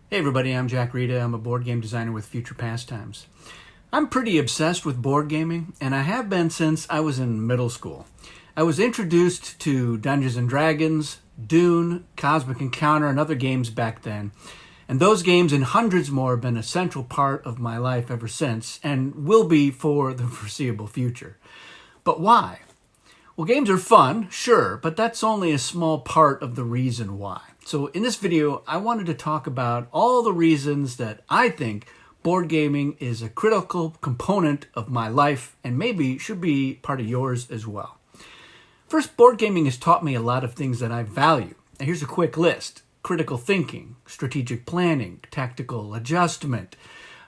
Hey everybody, I'm Jack Rita. I'm a board game designer with Future Pastimes. I'm pretty obsessed with board gaming, and I have been since I was in middle school. I was introduced to Dungeons & Dragons, Dune, Cosmic Encounter, and other games back then. And those games and hundreds more have been a central part of my life ever since, and will be for the foreseeable future. But why? Well, games are fun, sure, but that's only a small part of the reason why. So in this video, I wanted to talk about all the reasons that I think board gaming is a critical component of my life and maybe should be part of yours as well. First, board gaming has taught me a lot of things that I value. And here's a quick list: critical thinking, strategic planning, tactical adjustment.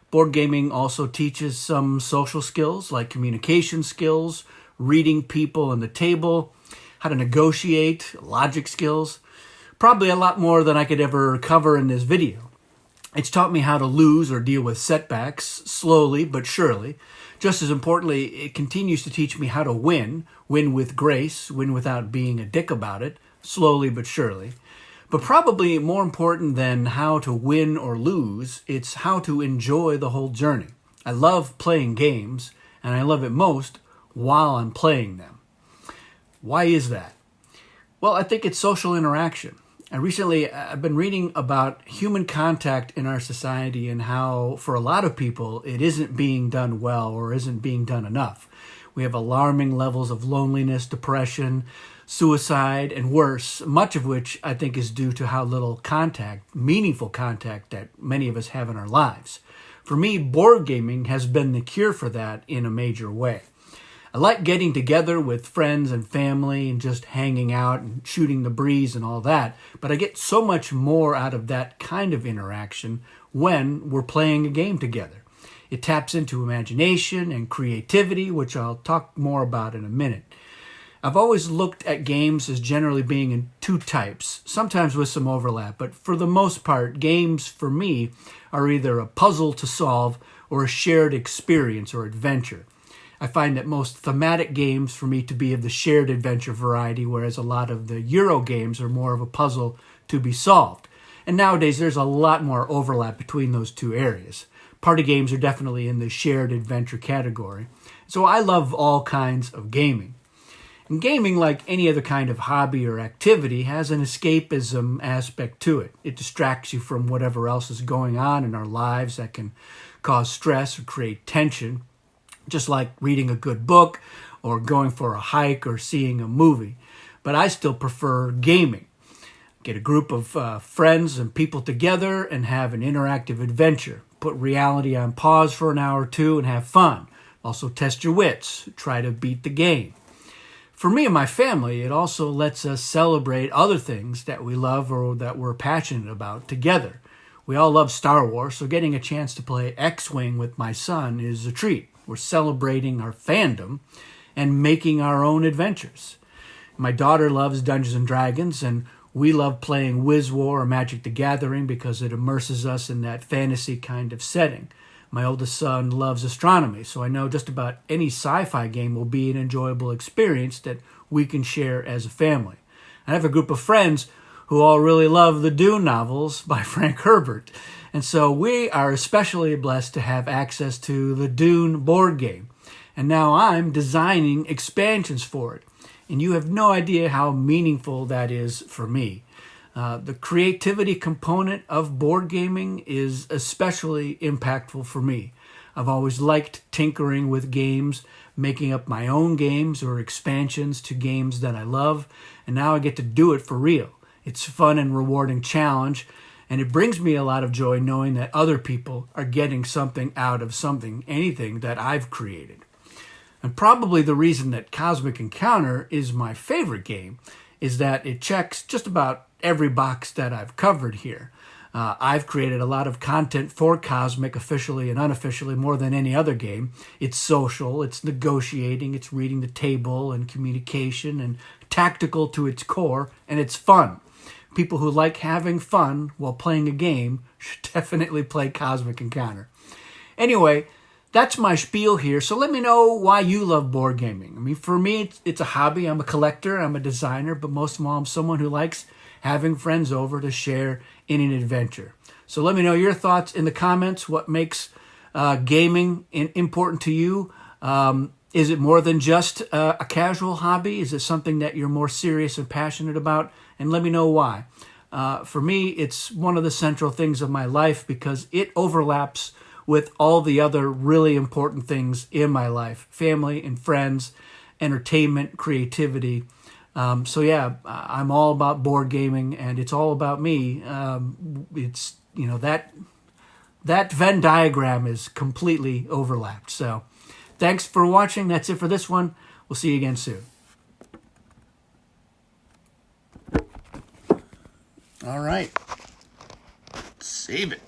Board gaming also teaches some social skills like communication skills, reading people and the table, how to negotiate, logic skills. Probably a lot more than I could ever cover in this video. It's taught me how to lose or deal with setbacks, slowly but surely. Just as importantly, it continues to teach me how to win with grace, win without being a dick about it, slowly but surely. But probably more important than how to win or lose, it's how to enjoy the whole journey. I love playing games, and I love it most while I'm playing them. Why is that? Well, I think it's social interaction. And recently, I've been reading about human contact in our society and how, for a lot of people, it isn't being done well or isn't being done enough. We have alarming levels of loneliness, depression, suicide, and worse, much of which I think is due to how little contact, meaningful contact, that many of us have in our lives. For me, board gaming has been the cure for that in a major way. I like getting together with friends and family and just hanging out and shooting the breeze and all that, but I get so much more out of that kind of interaction when we're playing a game together. It taps into imagination and creativity, which I'll talk more about in a minute. I've always looked at games as generally being in two types, sometimes with some overlap, but for the most part, games for me are either a puzzle to solve or a shared experience or adventure. I find that most thematic games for me to be of the shared adventure variety, whereas a lot of the Euro games are more of a puzzle to be solved. And nowadays, there's a lot more overlap between those two areas. Party games are definitely in the shared adventure category. So I love all kinds of gaming. And gaming, like any other kind of hobby or activity, has an escapism aspect to it. It distracts you from whatever else is going on in our lives that can cause stress or create tension, just like reading a good book or going for a hike or seeing a movie. But I still prefer gaming. Get a group of friends and people together and have an interactive adventure. Put reality on pause for an hour or two and have fun. Also test your wits. Try to beat the game. For me and my family, it also lets us celebrate other things that we love or that we're passionate about together. We all love Star Wars, so getting a chance to play X-Wing with my son is a treat. We're celebrating our fandom and making our own adventures. My daughter loves Dungeons & Dragons, and we love playing Wiz War or Magic the Gathering because it immerses us in that fantasy kind of setting. My oldest son loves astronomy, so I know just about any sci-fi game will be an enjoyable experience that we can share as a family. I have a group of friends who all really love the Dune novels by Frank Herbert. And so we are especially blessed to have access to the Dune board game. And now I'm designing expansions for it. And you have no idea how meaningful that is for me. The creativity component of board gaming is especially impactful for me. I've always liked tinkering with games, making up my own games or expansions to games that I love. And now I get to do it for real. It's a fun and rewarding challenge. And it brings me a lot of joy knowing that other people are getting something out of anything that I've created. And probably the reason that Cosmic Encounter is my favorite game is that it checks just about every box that I've covered here. I've created a lot of content for Cosmic, officially and unofficially, more than any other game. It's social, it's negotiating, it's reading the table and communication and tactical to its core, and it's fun. People who like having fun while playing a game should definitely play Cosmic Encounter. Anyway, that's my spiel here. So let me know why you love board gaming. I mean, for me, it's a hobby. I'm a collector. I'm a designer. But most of all, I'm someone who likes having friends over to share in an adventure. So let me know your thoughts in the comments. What makes gaming important to you? Is it more than just a casual hobby? Is it something that you're more serious and passionate about? And let me know why. For me, it's one of the central things of my life because it overlaps with all the other really important things in my life: family and friends, entertainment, creativity. So yeah, I'm all about board gaming, and it's all about me. It's, you know, that Venn diagram is completely overlapped. So thanks for watching. That's it for this one. We'll see you again soon. All right. Save it.